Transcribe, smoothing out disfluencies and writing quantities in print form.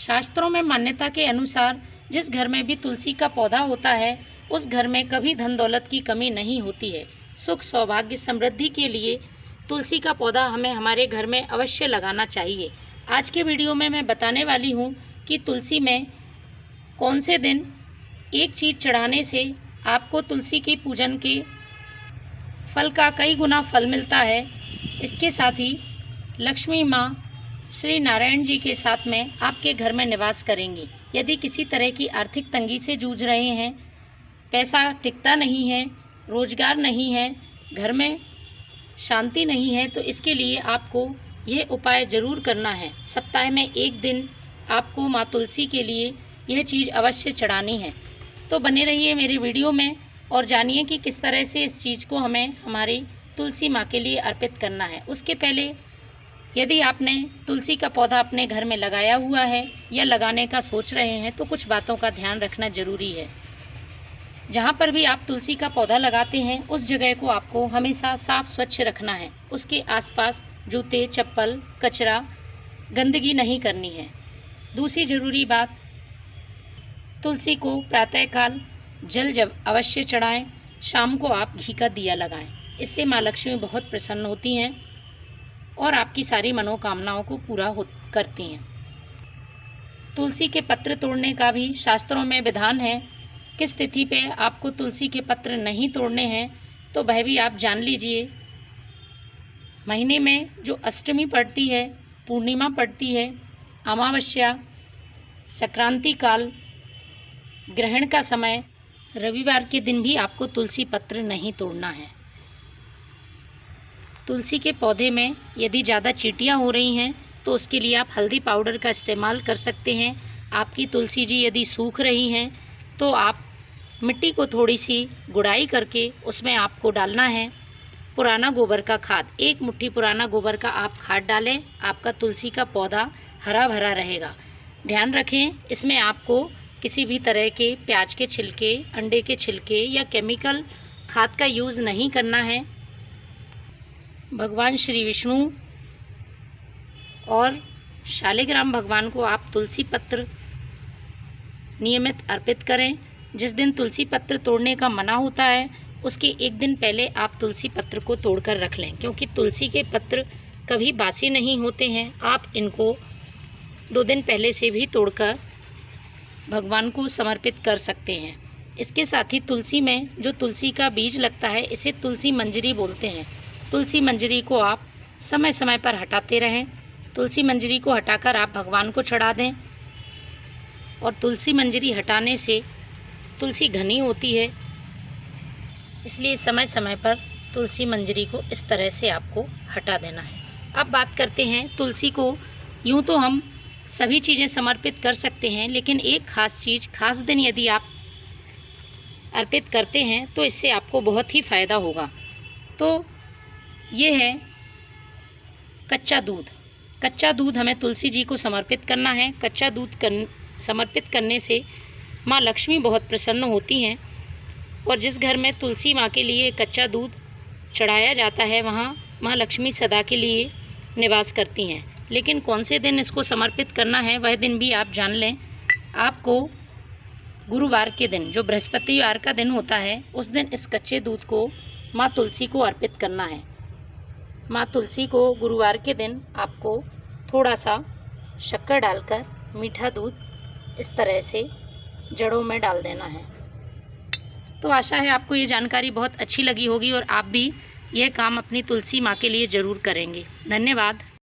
शास्त्रों में मान्यता के अनुसार जिस घर में भी तुलसी का पौधा होता है उस घर में कभी धन दौलत की कमी नहीं होती है। सुख सौभाग्य समृद्धि के लिए तुलसी का पौधा हमें हमारे घर में अवश्य लगाना चाहिए। आज के वीडियो में मैं बताने वाली हूँ कि तुलसी में कौन से दिन एक चीज़ चढ़ाने से आपको तुलसी के पूजन के फल का कई गुना फल मिलता है। इसके साथ ही लक्ष्मी माँ श्री नारायण जी के साथ में आपके घर में निवास करेंगी। यदि किसी तरह की आर्थिक तंगी से जूझ रहे हैं, पैसा टिकता नहीं है, रोजगार नहीं है, घर में शांति नहीं है, तो इसके लिए आपको यह उपाय ज़रूर करना है। सप्ताह में एक दिन आपको माँ तुलसी के लिए यह चीज़ अवश्य चढ़ानी है। तो बने रहिए मेरी वीडियो में और जानिए कि किस तरह से इस चीज़ को हमें हमारी तुलसी माँ के लिए अर्पित करना है। उसके पहले यदि आपने तुलसी का पौधा अपने घर में लगाया हुआ है या लगाने का सोच रहे हैं तो कुछ बातों का ध्यान रखना ज़रूरी है। जहाँ पर भी आप तुलसी का पौधा लगाते हैं उस जगह को आपको हमेशा साफ स्वच्छ रखना है। उसके आसपास जूते, चप्पल, कचरा, गंदगी नहीं करनी है। दूसरी ज़रूरी बात, तुलसी को प्रातःकाल जल जब अवश्य चढ़ाएं, शाम को आप घी का दिया लगाएं। इससे माँ लक्ष्मी बहुत प्रसन्न होती हैं और आपकी सारी मनोकामनाओं को पूरा करती हैं। तुलसी के पत्र तोड़ने का भी शास्त्रों में विधान है। किस तिथि पे आपको तुलसी के पत्र नहीं तोड़ने हैं तो वह भी आप जान लीजिए। महीने में जो अष्टमी पड़ती है, पूर्णिमा पड़ती है, अमावस्या, संक्रांति काल, ग्रहण का समय, रविवार के दिन भी आपको तुलसी पत्र नहीं तोड़ना है। तुलसी के पौधे में यदि ज़्यादा चींटियाँ हो रही हैं तो उसके लिए आप हल्दी पाउडर का इस्तेमाल कर सकते हैं। आपकी तुलसी जी यदि सूख रही हैं तो आप मिट्टी को थोड़ी सी गुड़ाई करके उसमें आपको डालना है पुराना गोबर का खाद। 1 मुट्ठी पुराना गोबर का आप खाद डालें, आपका तुलसी का पौधा हरा भरा रहेगा। ध्यान रखें, इसमें आपको किसी भी तरह के प्याज के छिलके, अंडे के छिलके या केमिकल खाद का यूज़ नहीं करना है। भगवान श्री विष्णु और शालिग्राम भगवान को आप तुलसी पत्र नियमित अर्पित करें। जिस दिन तुलसी पत्र तोड़ने का मना होता है उसके एक दिन पहले आप तुलसी पत्र को तोड़कर रख लें, क्योंकि तुलसी के पत्र कभी बासी नहीं होते हैं। आप इनको 2 दिन पहले से भी तोड़कर भगवान को समर्पित कर सकते हैं। इसके साथ ही तुलसी में जो तुलसी का बीज लगता है इसे तुलसी मंजरी बोलते हैं। तुलसी मंजरी को आप समय समय पर हटाते रहें। तुलसी मंजरी को हटाकर आप भगवान को चढ़ा दें। और तुलसी मंजरी हटाने से तुलसी घनी होती है, इसलिए समय समय पर तुलसी मंजरी को इस तरह से आपको हटा देना है। अब बात करते हैं तुलसी को। यूँ तो हम सभी चीज़ें समर्पित कर सकते हैं, लेकिन एक ख़ास चीज़, खास दिन यदि आप अर्पित करते हैं तो इससे आपको बहुत ही फ़ायदा होगा। तो ये है कच्चा दूध। कच्चा दूध हमें तुलसी जी को समर्पित करना है। कच्चा दूध समर्पित करने से माँ लक्ष्मी बहुत प्रसन्न होती हैं और जिस घर में तुलसी माँ के लिए कच्चा दूध चढ़ाया जाता है वहाँ माँ लक्ष्मी सदा के लिए निवास करती हैं। लेकिन कौन से दिन इसको समर्पित करना है वह दिन भी आप जान लें। आपको गुरुवार के दिन, जो बृहस्पतिवार का दिन होता है, उस दिन इस कच्चे दूध को माँ तुलसी को अर्पित करना है। माँ तुलसी को गुरुवार के दिन आपको थोड़ा सा शक्कर डालकर मीठा दूध इस तरह से जड़ों में डाल देना है। तो आशा है आपको ये जानकारी बहुत अच्छी लगी होगी और आप भी यह काम अपनी तुलसी माँ के लिए ज़रूर करेंगे। धन्यवाद।